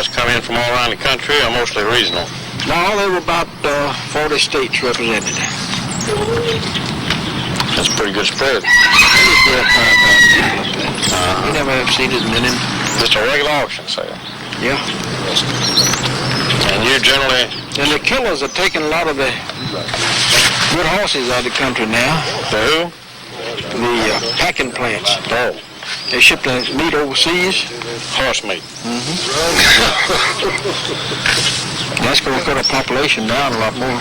guys come in from all around the country or mostly regional? No, there were about 40 states represented. That's a pretty good spread. You never have seen as many. Just a regular auction sale? Yeah. And you generally... And the killers are taking a lot of the good horses out of the country now. The who? The packing plants. Oh. They ship the meat overseas. Horse meat. Mm-hmm. That's going to cut our population down a lot more.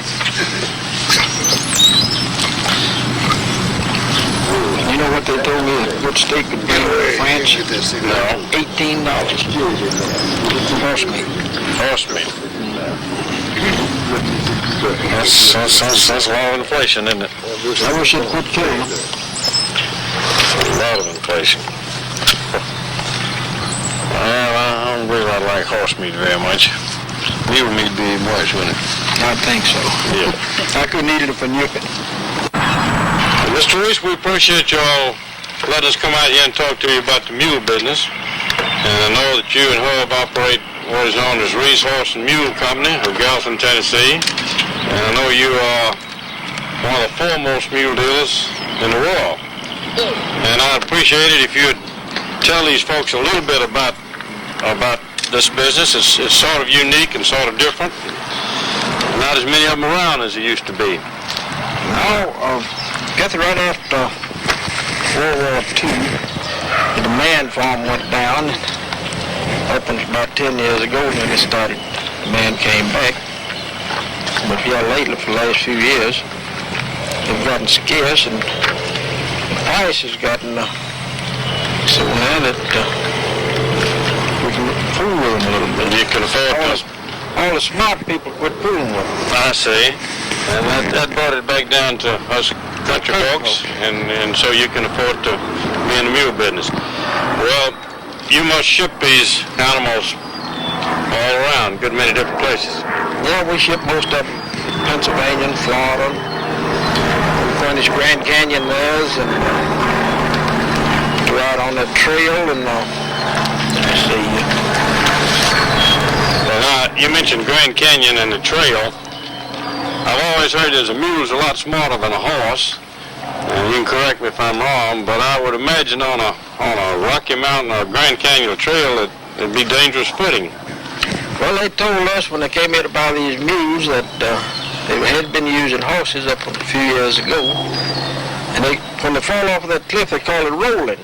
You know what they told me a good steak would be in France? No. $18. Horse meat. Horse meat. That's a lot of inflation, isn't it? I wish it would kill them. A lot of inflation. Well, I don't believe I like horse meat very much. Mule meat would be even worse, wouldn't it? I think so. Yeah. I couldn't eat it if I knew it. Mr. Reese, we appreciate you all letting us come out here and talk to you about the mule business. And I know that you and Hub operate what is known as Reese Horse and Mule Company of Gallatin, Tennessee. And I know you are one of the foremost mule dealers in the world. And I'd appreciate it if you would tell these folks a little bit about this business. It's sort of unique and sort of different. Not as many of them around as there used to be. No, Guthrie, right after World War II, the man farm went down. Opened about 10 years ago, and then it started. The man came back. But yeah, lately, for the last few years, they've gotten scarce, and the price has gotten so now that we can fool with them a little bit. You can afford all the smart people quit fooling with them. I see. And that brought it back down to us country folks, and so you can afford to be in the mule business. Well, you must ship these animals all around, good many different places. Yeah, we ship most of them Pennsylvania and Florida. We furnish Grand Canyon theirs, and go out on the trail, and let's see. Well, now, you mentioned Grand Canyon and the trail. I've always heard that a mule's a lot smarter than a horse, and you can correct me if I'm wrong, but I would imagine on a Rocky Mountain or Grand Canyon trail it'd be dangerous footing. Well, they told us when they came here to buy these mules that they had been using horses up a few years ago, and when they fall off of that cliff, they call it rolling.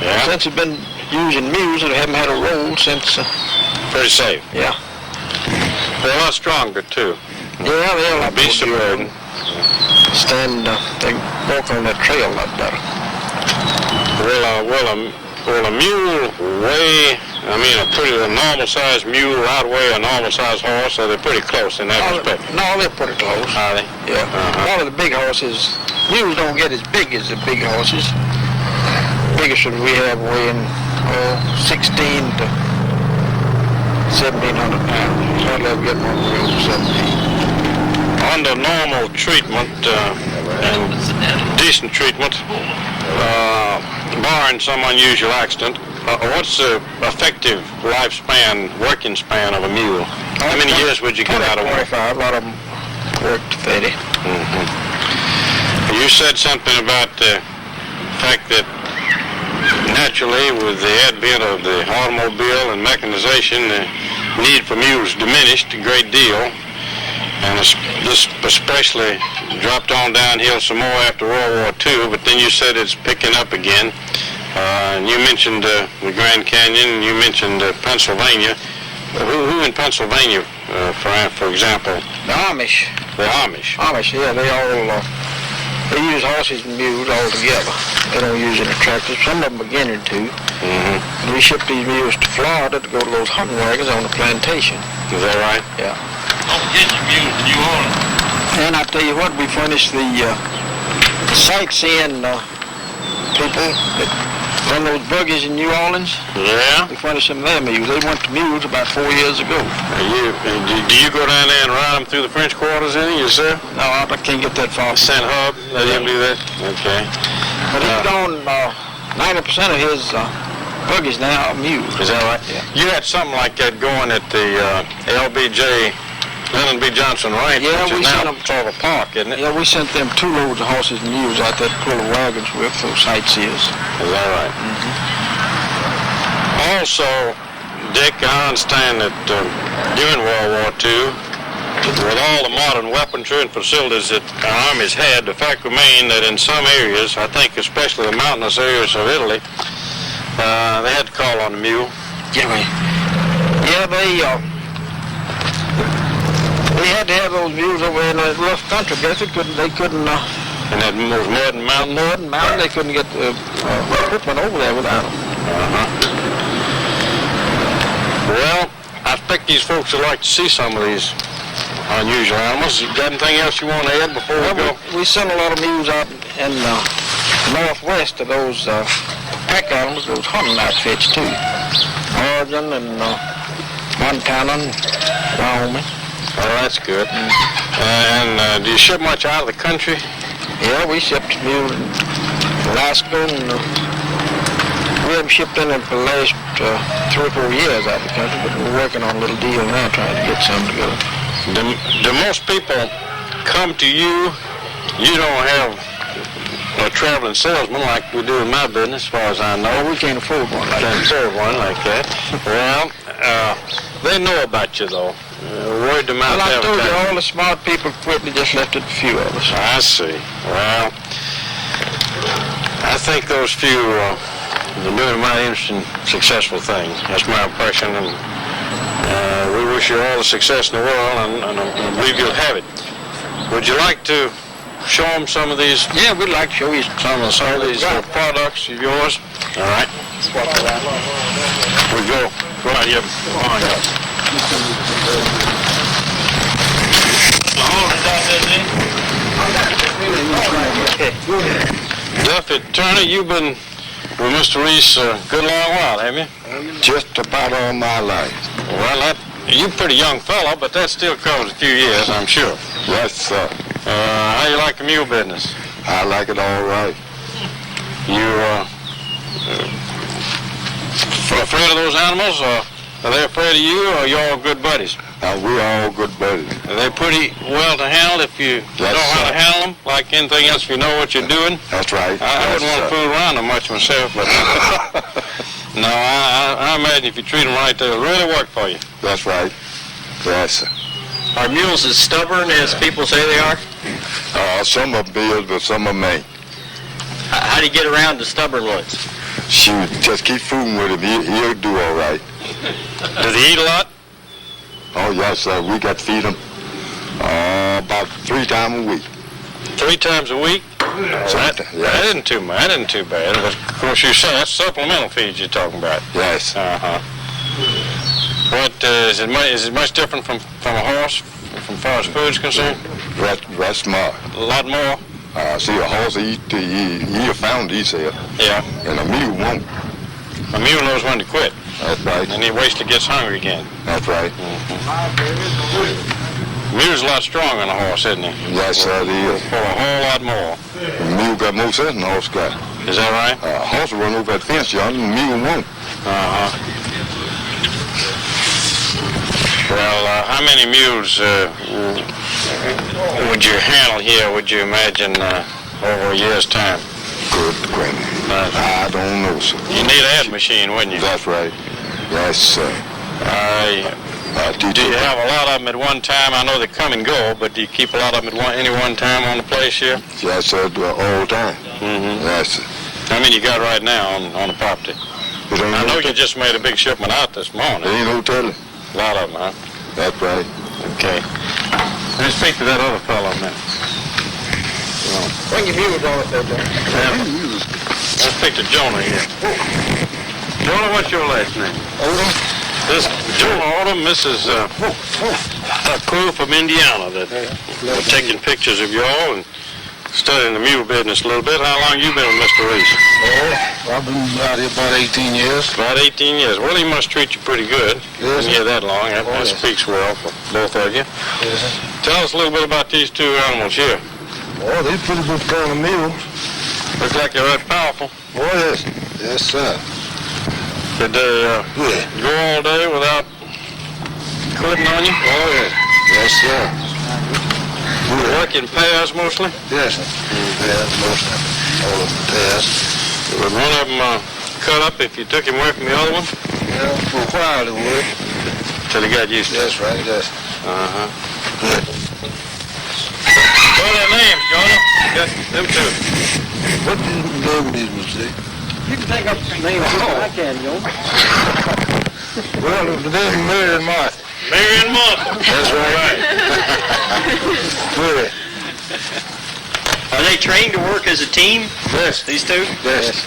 Yeah. Since they've been using mules, they haven't had a roll since. Pretty safe. Yeah. They're a lot stronger too. Yeah, they're a lot beast of burden. They walk on that trail a lot better. Will a mule weigh? I mean, a normal-sized mule outweigh a normal-sized horse, so they're pretty close in that respect. No, they're pretty close. Are they? Yeah. A lot of the big horses, mules don't get as big as the big horses. Biggest ones we have weighing 16 to 1,700 pounds. Hardly ever get one real 17. Under normal treatment and decent treatment, barring some unusual accident, what's the effective lifespan, working span of a mule? How many years would you get out of work? 25. A lot of them work to 30. Mm-hmm. You said something about the fact that naturally, with the advent of the automobile and mechanization, the need for mules diminished a great deal. And this especially dropped on downhill some more after World War II, but then you said it's picking up again. And you mentioned the Grand Canyon, and you mentioned Pennsylvania. Who in Pennsylvania, for example? The Amish. The Amish. Amish, yeah, they use horses and mules all together. They don't use any tractors. Some of them are beginning to. Mm-hmm. We ship these mules to Florida to go to those hunting wagons on the plantation. Is that right? Yeah. Don't get your mules in New Orleans. And I tell you what, we furnish the sightseeing people that run those buggies in New Orleans. Yeah? We furnish them their mules. They went to mules about 4 years ago. Do you go down there and ride them through the French quarters yourself? No, I can't get that far. Send Hub, let him do that? Okay. But he's gone, 90% of his buggies now are mules. Is that right? Yeah. You had something like that going at the LBJ, Lyndon B. Johnson Ranch, Yeah, which we is sent now them. sort of a park, isn't it? Yeah, we sent them 2 loads of horses and mules out there to pull the wagons with for sightseers. Is that right? Also, Dick, I understand that during World War II, with all the modern weaponry and facilities that our armies had, the fact remained that in some areas, I think especially the mountainous areas of Italy, they had to call on the mule. Yeah, they had to have those mules over in a rough country. Guess they couldn't. And that was mud and mountain. They couldn't get the equipment over there without them. Well, I expect these folks would like to see some of these unusual animals. You got anything else you want to add before we go? We sent a lot of mules out in northwest to those pack animals, those hunting outfits too. Oregon and Montana and Wyoming. Oh, that's good. And do you ship much out of the country? Yeah, we shipped mules in Alaska, and we haven't shipped any for the last 3 or 4 years out of the country, but we're working on a little deal now, trying to get some together. Do most people come to you? You don't have a traveling salesman like we do in my business, as far as I know. No, we can't afford one like that. Can't afford one like that. Well, they know about you, though. Word of mouth Well, I told you, advertising. all the smart people quit, they just left it a few of us. I see. Well, I think those few are doing mighty interesting, successful things. That's my impression, and we wish you all the success in the world, and I believe you'll have it. Would you like to show them some of these? Yeah, we'd like to show you Some of these products of yours? All right. We go right here behind us. Duffy Turner, you've been with Mr. Reese a good long while, haven't you? Just about all my life. Well, you're a pretty young fellow, but that still covers a few years, I'm sure. Yes, sir. How you like the mule business? I like it all right. You afraid of those animals, or are they afraid of you, or are you all good buddies? We're all good buddies. Are they pretty well to handle if you know how to handle them? Like anything else, if you know what you're doing? That's right. I wouldn't want to fool around them much myself, but no, I imagine if you treat them right, they'll really work for you. That's right. Yes, sir. Are mules as stubborn as people say they are? Some of them is, but some of them ain't. How do you get around the stubborn ones? Shoot, just keep fooling with him. He'll do all right. Do they eat a lot? Oh, yes, sir. We got to feed them about 3 times a week. 3 times a week? That isn't too bad. That isn't too bad. But of course, you say that's supplemental feeds you're talking about. Yes. What is it much different from a horse, from far as food's concerned? That's more. A lot more. See, a horse he'll found, he said, Yeah. and a mule won't. A mule knows when to quit, That's right. and he waits till he gets hungry again. That's right. Mule's a lot stronger than a horse, isn't he? Yes, sir, he is. For a whole lot more. The mule got more sense than the horse got. Is that right? A horse will run over that fence, young, and the mule won't. Well, how many mules would you handle here, would you imagine, over a year's time? Good granny. I don't know, sir. You need an ad machine, wouldn't you? That's right. Yes, sir. Do you have a lot of them at one time? I know they come and go, but do you keep a lot of them at any one time on the place here? Yes, sir, all the time. Yes, sir. How many you got right now on the property? I know you just made a big shipment out this morning. There ain't no telling. A lot of them, huh? That's right. Okay. Let me speak to that other fellow a minute. Bring your mules on it there, John. Let's speak to Jonah here. Jonah, what's your last name? Odom. This Jonah Odom, this is a crew from Indiana that were taking pictures of y'all and studying the mule business a little bit. How long you been with Mr. Reese? Oh, I've been out here about 18 years. About 18 years. Well, he must treat you pretty good. Yes. Been here that long. That speaks well for both of you. Yes. Tell us a little bit about these 2 animals here. Oh, they're pretty good kind of mules. Look like they're right powerful. Oh, yes. Yes, sir. Did they go all day without quitting on you? Oh, yeah. Yes, sir. Work in pairs mostly? Yes, sir. Pairs, mostly. All of them pairs. Would one of them cut up if you took him away from the other one? Yeah, for a while it would. Till he got used to it? That's right, yes. Uh-huh. Good. What are their names, Jonah? Got them two. What did the name is, was it? You can take up the name I can, Joe. Well, the name is Mary and Martha. Mary and Martha. That's right. Good. Are they trained to work as a team, Yes. these two? Yes.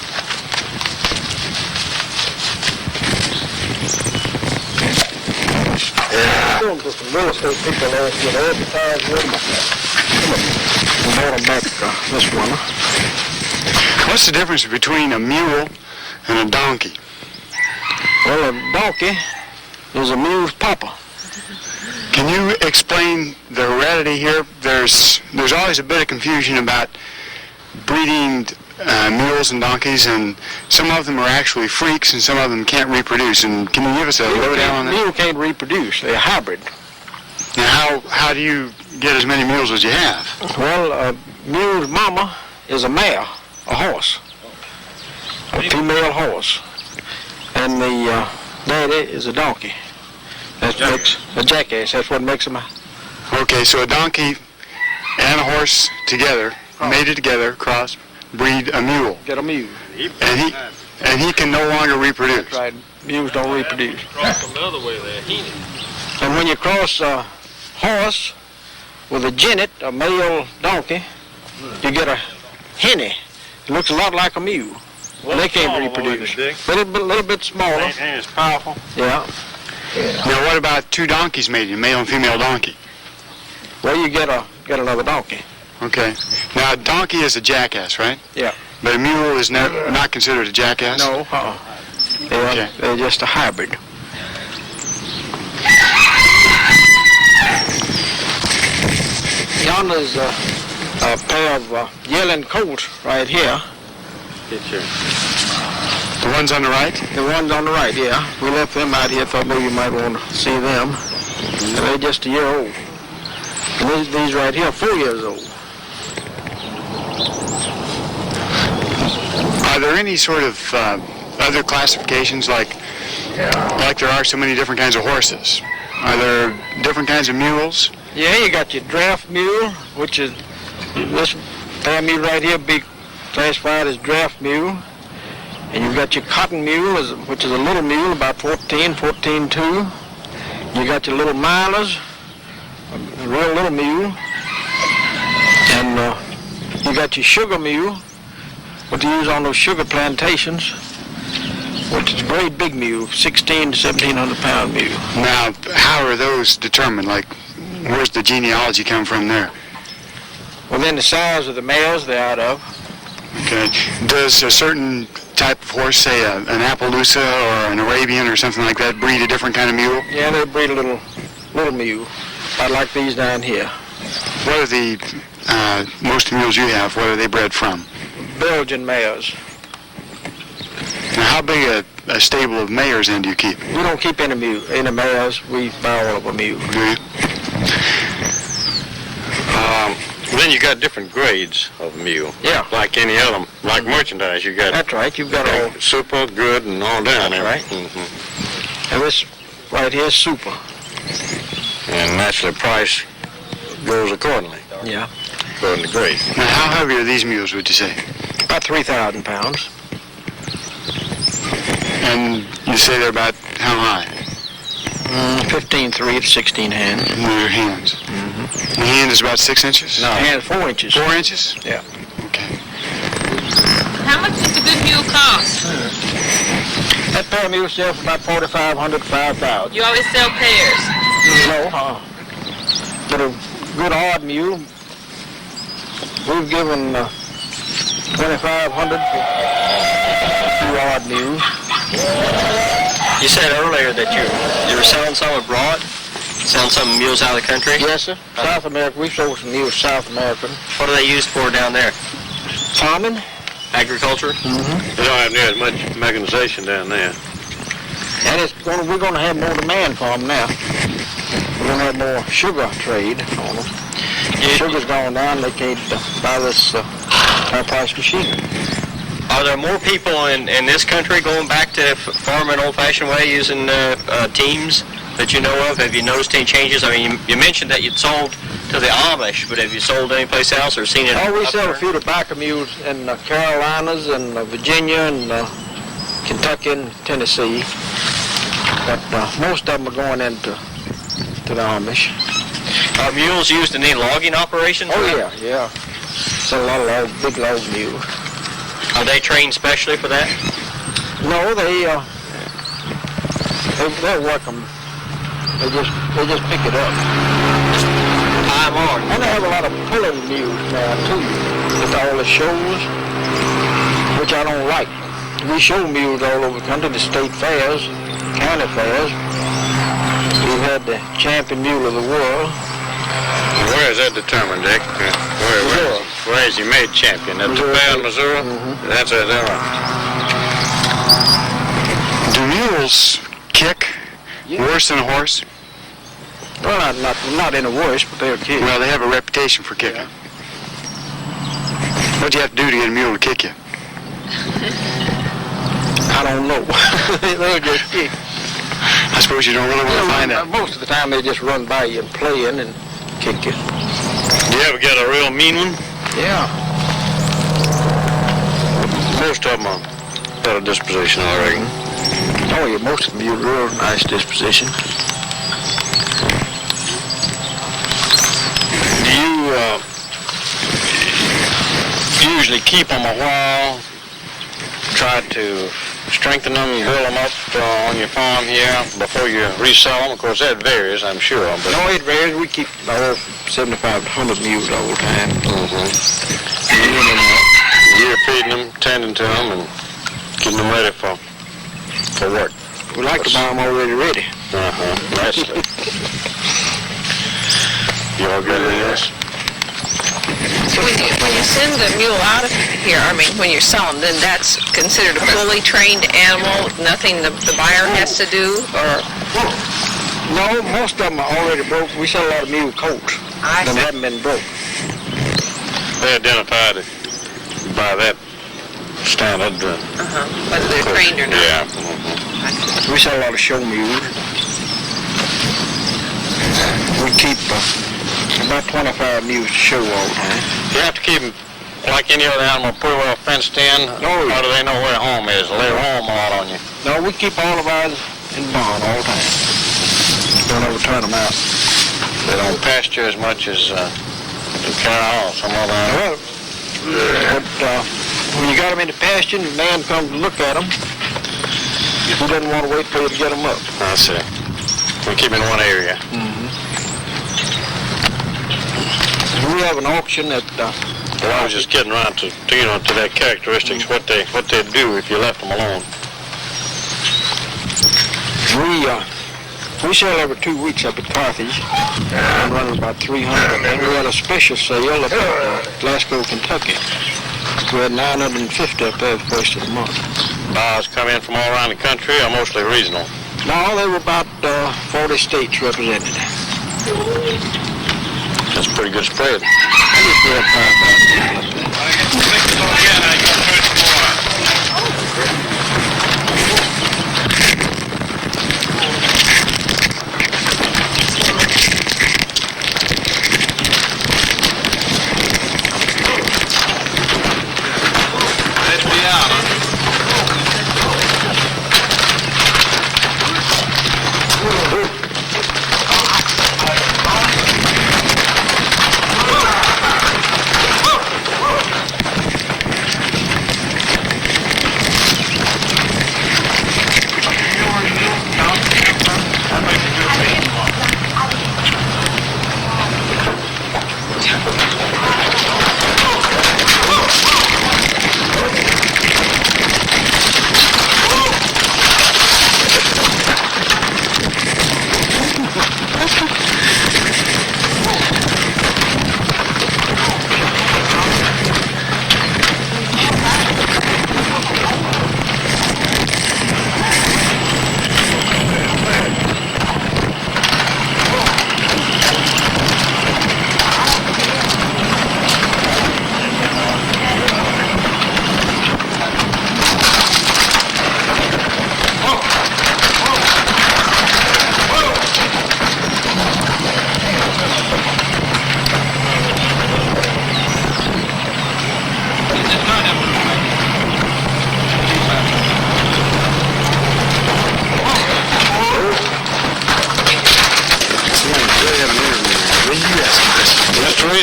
Yeah. Doing for some real estate people there, you know, advertise with them. We bought them back this winter. What's the difference between a mule and a donkey? Well, a donkey is a mule's papa. Can you explain the heredity here? There's always a bit of confusion about breeding mules and donkeys, and some of them are actually freaks and some of them can't reproduce. And can you give us a lowdown on that? Mule can't reproduce. They're hybrid. Now, how do you get as many mules as you have? Well, a mule's mama is a mare, a horse, a female horse, and the daddy is a donkey. That makes a jackass. That's what makes them. Okay, so a donkey and a horse together, mated together, cross, breed a mule, Get a mule. and he can no longer reproduce. That's right. Mules don't reproduce. Cross them the other way there, And when you cross a horse with a jennet, a male donkey, you get a henny. It looks a lot like a mule. They can't reproduce. Little bit smaller. Ain't as powerful. Yeah. Now, what about two donkeys mating, a male and female donkey? Well, you get another donkey. Okay. Now, a donkey is a jackass, right? Yeah. But a mule is not considered a jackass? No. Okay. They're just a hybrid. Yonder's a pair of yelling colts right here. Get your... The ones on the right? The ones on the right, yeah. We left them out here, thought maybe you might want to see them. And they're just a year old. And these right here are 4 years old. Are there any sort of other classifications like there are so many different kinds of horses? Are there different kinds of mules? Yeah, you got your draft mule, which is this pair mule right here, be classified as draft mule. And you've got your cotton mule, which is a little mule, about 14.2. You got your little milers, a real little mule. And you got your sugar mule, what you use on those sugar plantations, which is a very big mule, 1,600 to 1,700 pound mule. Now, how are those determined? Like, where's the genealogy come from there? Well, then the size of the males they're out of. Okay. Does a certain type of horse, say an Appaloosa or an Arabian or something like that, breed a different kind of mule? Yeah, they breed a little mule, about like these down here. What are the most mules you have? What are they bred from? Belgian mares. Now, how big a stable of mares then do you keep? We don't keep any mares. We buy all of a mule. Do you? Then you got different grades of mule. Yeah. Like any other, like merchandise, you got That's right. You've got all. super, good, and all down there. Right. Mm-hmm. And this right here is super. And naturally, price goes accordingly, Yeah. according to grade. Now, how heavy are these mules, would you say? About 3,000 pounds. And you say they're about how high? 15.3 to 16 hands. With your hands. The hand is about 6 inches? No. Hands 4 inches. 4 inches? Yeah. Okay. How much does a good mule cost? That pair of mules sells for about 4,500 to 5,000. You always sell pairs. No, but a good odd mule, we've given 2,500 for 2 odd mules. You said earlier that you were selling some abroad? Selling some mules out of the country? Yes, sir. South America, we sold some mules South American. What are they used for down there? Farming? Agriculture? They don't have near as much mechanization down there. And we're going to have more demand for them now. We're going to have more sugar trade on them. Sugar's gone down. They can't buy this high-price machine. Are there more people in this country going back to farming old-fashioned way using teams that you know of? Have you noticed any changes? I mean, you mentioned that you'd sold to the Amish, but have you sold anyplace else or seen it? Oh, we up sell there? a few tobacco mules in the Carolinas and Virginia and Kentucky and Tennessee. But most of them are going into the Amish. Are mules used in any logging operations? Oh, yeah. Sell a lot of big log mules. Are they trained specially for that? No, they'll work them. They just pick it up. Tie them on. And they have a lot of pulling mules now too, with all the shows, which I don't like. We show mules all over the country, the state fairs, county fairs. We've had the champion mule of the world. Where is that determined, Dick? Where is he made champion? At the fair in Missouri? Mm-hmm. That's it, that right. Do mules kick worse than a horse? Well, not any worse, but they're kids. Well, they have a reputation for kicking. What do you have to do to get a mule to kick you? I don't know. They'll just kick. I suppose you don't really want to find out. Most of the time they just run by you and playing and kick you. You ever get a real mean one? Yeah. Most of them are better disposition, I reckon. Oh, yeah, most of them are real nice disposition. Do you usually keep them a while, try to strengthen them, build them up on your farm here before you resell them? Of course, that varies, I'm sure. But No, it varies. We keep about 7,500 mules all the time. You're feeding them, tending to them, and getting them ready for work. We like to buy them already ready. Nicely. You all good with this? So when you send the mule out of here, I mean, when you sell them, then that's considered a fully trained animal, nothing the buyer has to do, or? No, most of them are already broke. We sell a lot of mule coats I that see. haven't been broke. They identified it by that standard. Whether they're trained or not. Yeah. We sell a lot of show mules. We keep about 25 mules to show all the time. You have to keep them, like any other animal, pretty well fenced in. Oh, yeah. How do they know where home is? They roam a lot on you. No, we keep all of ours in barn all the time. Don't ever turn them out. They don't pasture as much as cow or some other animal. Well, but when you got them in the pasture and the man comes to look at them, he doesn't want to wait for you to get them up. I see. We keep in one area. We have an auction at Well, I was just getting around to that characteristics, what they do if you left them alone. we sell every 2 weeks up at Carthage. I'm running about 300. And we had a special sale up at Glasgow, Kentucky. We had 950 up there the first of the month. Buyers come in from all around the country, or mostly regional. No, there were about 40 states represented. That's a pretty good spread. I guess we had 5,000 people up there.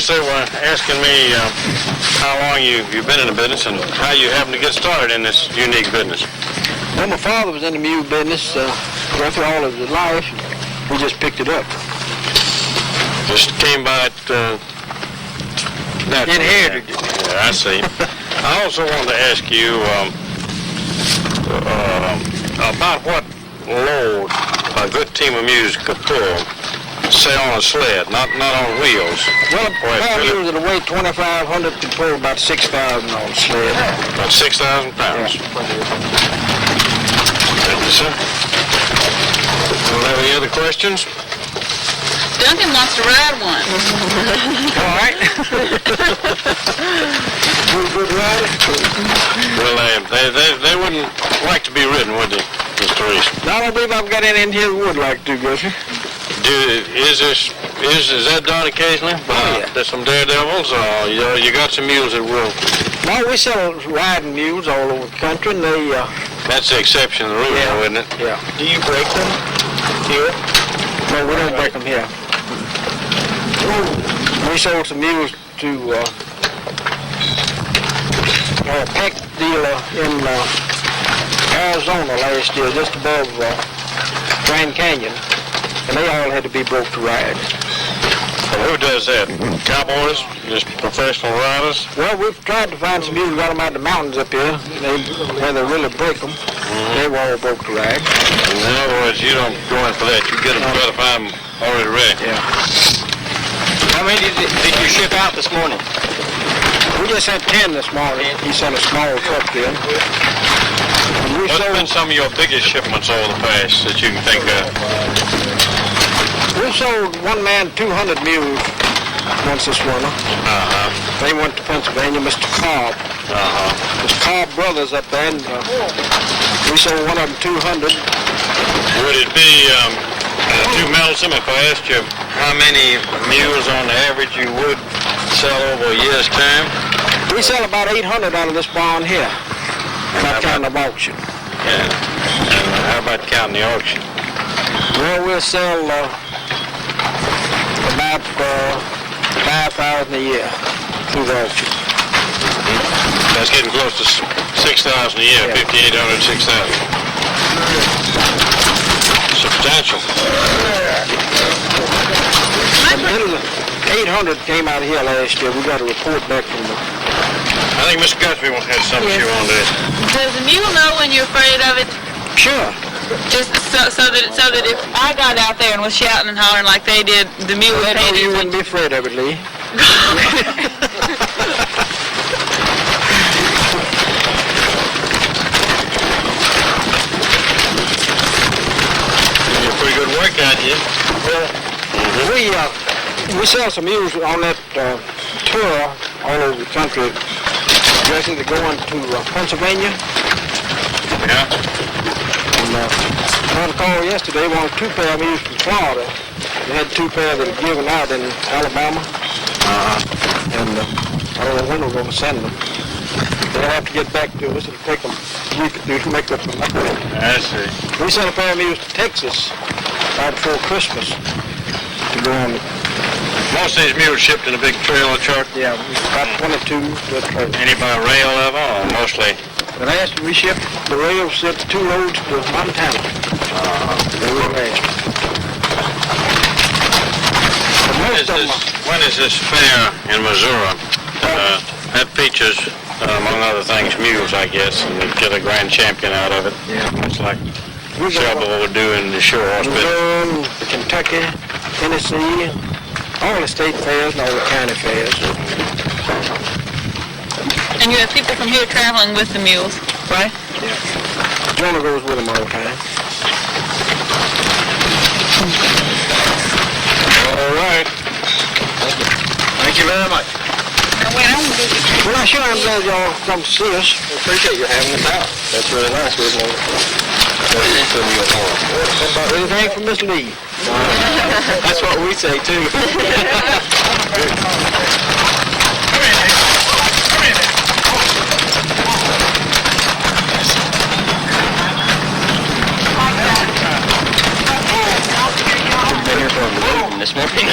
Reese, they were asking me how long you've been in the business and how you happened to get started in this unique business. Well, my father was in the mule business roughly all of his life. He just picked it up. Just came by it naturally. Inherited it. Yeah, I see. I also wanted to ask you about what load a good team of mules could pull, say on a sled, not on wheels. Well, a mules that weigh 2,500 can pull about 6,000 on a sled. About 6,000 pounds. Thank you, sir. Don't have any other questions? Duncan wants to ride one. All right. You a good rider? Well, they wouldn't like to be ridden, would they, Mr. Reese? I don't believe I've got any in here who would like to, Guthrie. Is that done occasionally? Yeah. There's some daredevils, or you got some mules that will? No, we sell riding mules all over the country, and they... That's the exception to the rule, Yeah. isn't it? Yeah. Do you break them here? No, we don't break them here. We sold some mules to a pack dealer in Arizona last year, just above Grand Canyon, and they all had to be broke to ride. Well, who does that? Cowboys? Just professional riders? Well, we've tried to find some mules, got them out in the mountains up here, where they really break them. They were all broke to ride. In other words, you don't go in for that. You get them, try to find them already ready. Yeah. How many did you ship out this morning? We just had 10 this morning. He sent a small truck in. And we What's been sold, some of your biggest shipments over the past that you can think of? we sold one man 200 mules once this winter. Uh-huh. They went to Pennsylvania, Mr. Cobb. Uh-huh. Mr. Cobb Brothers up there, and we sold one of them 200. Would it be too meddlesome if I asked you how many mules on average you would sell over a year's time? We sell about 800 out of this barn here, not counting the auction. Yeah. And how about counting the auction? Well, we'll sell about 5,000 a year through the auction. That's getting close to 6,000 a year, Yeah. 5,800, 6,000. Substantial. 800 came out of here last year. We got a report back from them. I think Mr. Guthrie had something she wanted to ask. Does the mule know when you're afraid of it? Sure. Just so that if I got out there and was shouting and hollering like they did, the mule would No, pay you attention. wouldn't be afraid of it, Lee. You're a pretty good workout, you. Well, we sell some mules on that tour all over the country. Especially to go into Pennsylvania. Yeah. And I had a call yesterday, one or two pair of mules from Florida. They had two pair that had given out in Alabama. And I don't know when we're going to send them. They'll have to get back to us. It'll take them a week or two to make up the money. I see. We sent a pair of mules to Texas right before Christmas to go on. Most of these mules shipped in a big trailer truck. Yeah, about 22 to a trailer. Any by rail level or mostly? The last we shipped, the rail shipped 2 loads to Montana. They were last. But most of them When is this fair in Missouri? That features, among other things, mules, I guess, and they get a grand champion out of it. Yeah. It's like we several got would do in the show horse business. Missouri, Kentucky, Tennessee, all the state fairs and all the county fairs. And you have people from here traveling with the mules, right? Jonah goes with them all the time. All right. Thank you very much. Well, I'm sure I'm glad y'all come to see us. We appreciate you having us out. That's really nice. We're going to Mule Farm. Anything from Miss Lee? That's what we say too. Been here for a this morning.